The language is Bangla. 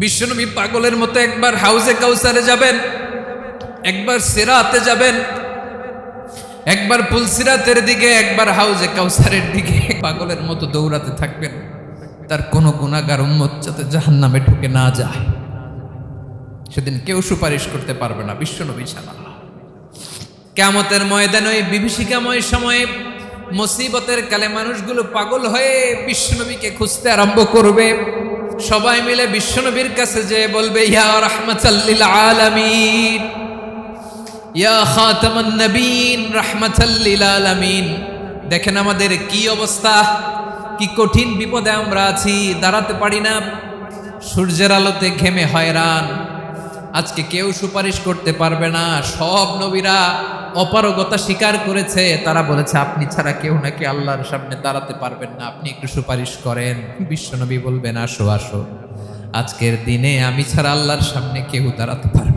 বিশ্বনবী পাগলের মতো একবার হাউজে কাউসারে যাবেন, একবার সিরাতে যাবেন, একবার পুলসিরাতের দিকে, একবার হাউজে কাউসারের দিকে পাগলের মতো দৌড়াতে থাকবেন। তার কোনো গুনাহগার উম্মত যাতে জাহান্নামে ঢুকে না যায়, সেদিন কেউ সুপারিশ করতে পারবে না বিশ্বনবী ছাড়া। কিয়ামতের ময়দানে ওই বিভীষিকাময় সময়ে মুসিবতের কালে মানুষগুলো পাগল হয়ে বিশ্বনবীকে খুঁজতে আরম্ভ করবে। সবাই মিলে বিশ্বনবীর কাছে যেয়ে বলবে, ইয়া রাহমাতাল লিল আলামিন, ইয়া খাতামান নবীন, রাহমাতাল লিল আলামিন। দেখেন আমাদের কি অবস্থা, কি কঠিন বিপদে আমরা আছি, দাঁড়াতে পারি না, সূর্যের আলোতে ঘেমে হয়রান। আজকে কেউ সুপারিশ করতে পারবে না। সব নবীরা অপারগতা স্বীকার করেছে, তারা বলেছে আপনি ছাড়া কেউ নাকি আল্লাহর সামনে দাঁড়াতে পারবেন না, আপনি একটু সুপারিশ করেন। বিশ্বনবী বলবেন, আসো আসো, আজকের দিনে আমি ছাড়া আল্লাহর সামনে কেউ দাঁড়াতে পারবে